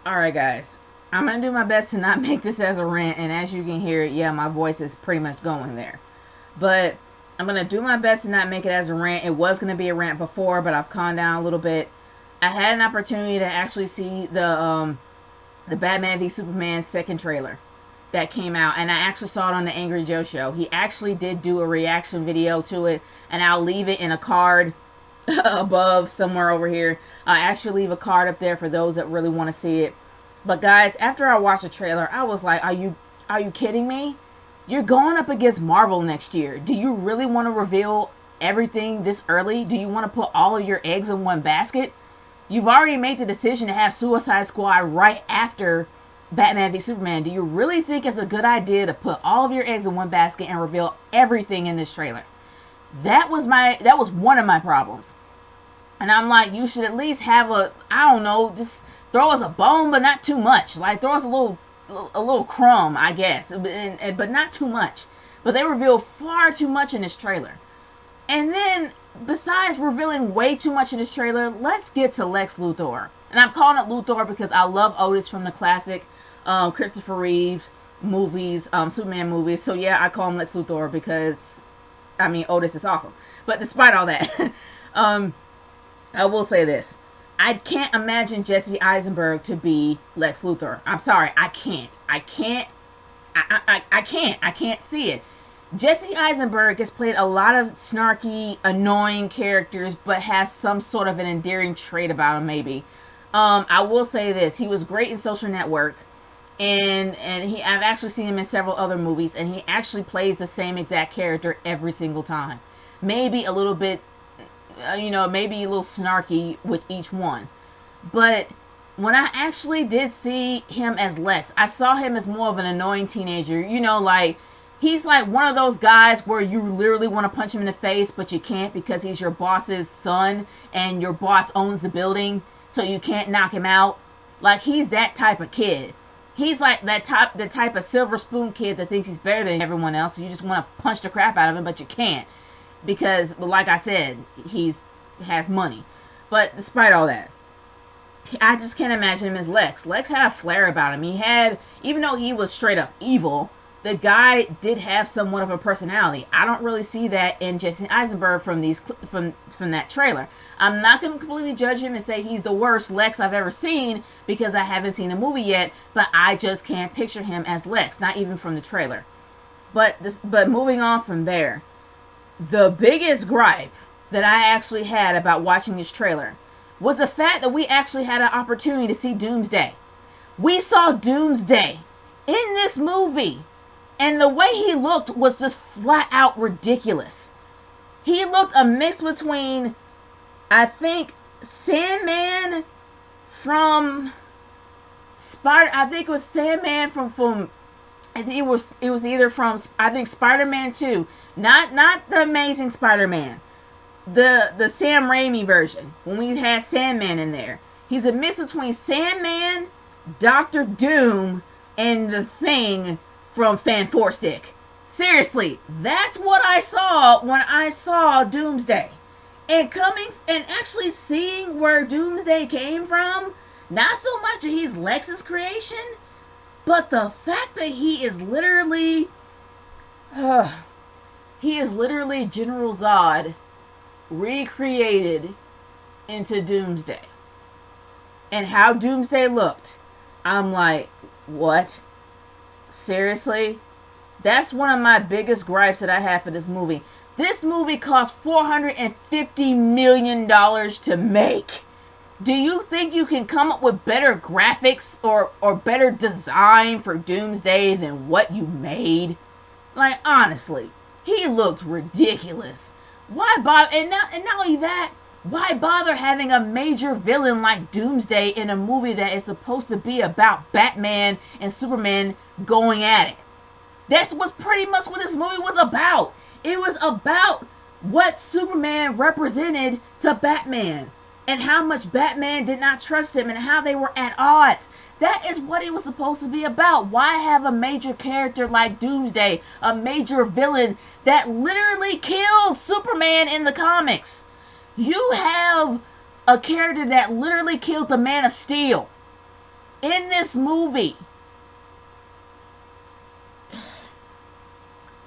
Alright, guys. I'm going to do my best to not make this as a rant, and as you can hear, yeah, my voice is pretty much going there. But I'm going to do my best to not make it as a rant. It was going to be a rant before, but I've calmed down a little bit. I had an opportunity to actually see the Batman v Superman second trailer that came out, and I actually saw it on the Angry Joe show. He actually did do a reaction video to it, and I'll leave it in a card above somewhere over here. I actually leave a card up there for those that really want to see it. But guys, after I watched the trailer, I was like, are you kidding me? You're going up against Marvel next year. Do you really want to reveal everything this early? Do you want to put all of your eggs in one basket? You've already made the decision to have Suicide Squad right after Batman v Superman. Do you really think it's a good idea to put all of your eggs in one basket and reveal everything in this trailer? That was one of my problems. And I'm like, you should at least have just throw us a bone, but not too much. Like, throw us a little crumb, I guess, but not too much. But they revealed far too much in this trailer. And then, besides revealing way too much in this trailer, let's get to Lex Luthor. And I'm calling it Luthor because I love Otis from the classic Christopher Reeve movies, Superman movies. So yeah, I call him Lex Luthor because, Otis is awesome. But despite all that, I will say this. I can't imagine Jesse Eisenberg to be Lex Luthor. I'm sorry, I can't. I can't see it. Jesse Eisenberg has played a lot of snarky, annoying characters, but has some sort of an endearing trait about him, maybe. I will say this. He was great in Social Network, and I've actually seen him in several other movies, and he actually plays the same exact character every single time. Maybe a little bit, maybe a little snarky with each one. But when I actually did see him as Lex, I saw him as more of an annoying teenager. He's like one of those guys where you literally want to punch him in the face, but you can't because he's your boss's son and your boss owns the building, so you can't knock him out. Like, he's that type of kid. He's like the type of silver spoon kid that thinks he's better than everyone else, so you just want to punch the crap out of him, but you can't. Because, like I said, has money. But despite all that, I just can't imagine him as Lex. Lex had a flair about him. Even though he was straight up evil, the guy did have somewhat of a personality. I don't really see that in Jesse Eisenberg from that trailer. I'm not going to completely judge him and say he's the worst Lex I've ever seen because I haven't seen the movie yet, but I just can't picture him as Lex, not even from the trailer. But moving on from there, the biggest gripe that I actually had about watching this trailer was the fact that we actually had an opportunity to see Doomsday. We saw Doomsday in this movie. And the way he looked was just flat out ridiculous. He looked a mix between, I think, Sandman from I think it was Sandman from I think it was either from, I think, Spider-Man 2. Not the Amazing Spider-Man. The Sam Raimi version. When we had Sandman in there. He's a mix between Sandman, Doctor Doom, and The Thing from Fantastic. Seriously, that's what I saw when I saw Doomsday. And actually seeing where Doomsday came from, not so much that he's Lex's creation, but the fact that he is literally General Zod recreated into Doomsday. And how Doomsday looked, I'm like, what? Seriously? That's one of my biggest gripes that I have for this movie. This movie cost $450 million to make. Do you think you can come up with better graphics or better design for Doomsday than what you made? Like, honestly, he looked ridiculous. Why bother? And not only that, why bother having a major villain like Doomsday in a movie that is supposed to be about Batman and Superman going at it? That's what's pretty much what this movie was about. It was about what Superman represented to Batman and how much Batman did not trust him and how they were at odds. That is what it was supposed to be about. Why have a major character like Doomsday, a major villain that literally killed Superman in the comics? You have a character that literally killed the Man of Steel. in this movie.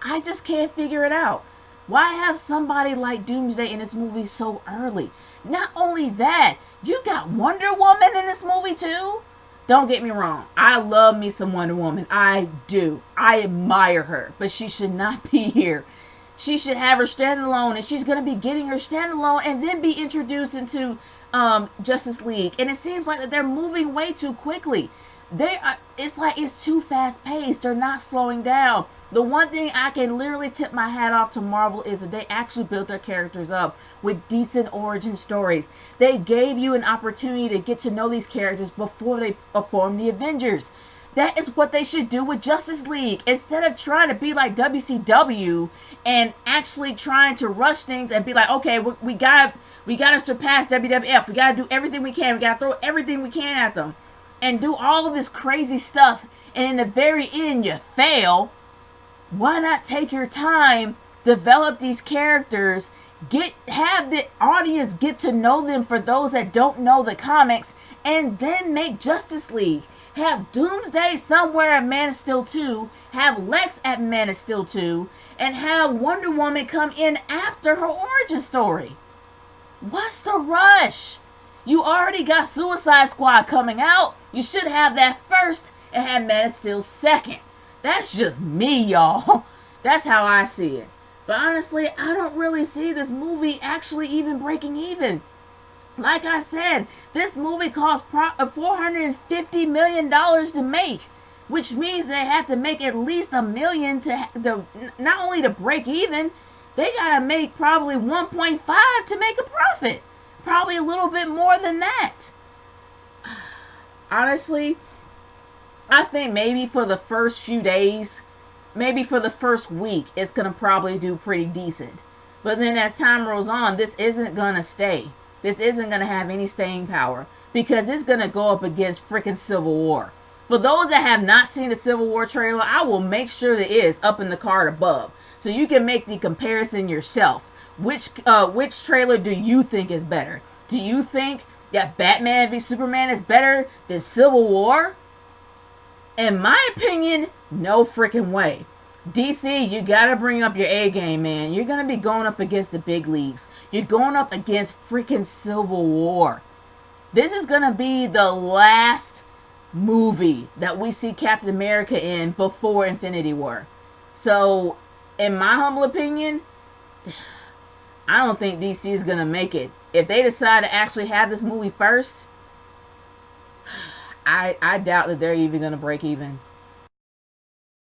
I just can't figure it out. Why have somebody like Doomsday in this movie so early? Not only that, you got Wonder Woman in this movie too? Don't get me wrong. I love me some Wonder Woman. I do. I admire her. But she should not be here. She should have her standalone, and she's going to be getting her standalone and then be introduced into Justice League. And it seems like that they're moving way too quickly. It's like it's too fast paced. They're not slowing down. The one thing I can literally tip my hat off to Marvel is that they actually built their characters up with decent origin stories. They gave you an opportunity to get to know these characters before they form the Avengers. That is what they should do with Justice League. Instead of trying to be like WCW and actually trying to rush things and be like, okay, we gotta surpass WWF. We gotta do everything we can. We gotta throw everything we can at them and do all of this crazy stuff. And in the very end, you fail. Why not take your time, develop these characters, have the audience get to know them for those that don't know the comics, and then make Justice League. Have Doomsday somewhere at Man of Steel 2, have Lex at Man of Steel 2, and have Wonder Woman come in after her origin story. What's the rush? You already got Suicide Squad coming out. You should have that first and have Man of Steel second. That's just me, y'all. That's how I see it. But honestly, I don't really see this movie actually even breaking even. Like I said, this movie cost $450 million to make, which means they have to make at least $1 million to not only to break even, they gotta make probably 1.5 to make a profit. Probably a little bit more than that. Honestly, I think maybe for the first few days, maybe for the first week, it's going to probably do pretty decent. But then as time rolls on, this isn't going to stay. This isn't going to have any staying power because it's going to go up against freaking Civil War. For those that have not seen the Civil War trailer, I will make sure that it is up in the card above so you can make the comparison yourself. Which trailer do you think is better? Do you think that Batman v Superman is better than Civil War? In my opinion, no freaking way. DC, you gotta bring up your A game, man. You're gonna be going up against the big leagues. You're going up against freaking Civil War. This is gonna be the last movie that we see Captain America in before Infinity War. So, in my humble opinion, I don't think DC is gonna make it. If they decide to actually have this movie first, I doubt that they're even going to break even.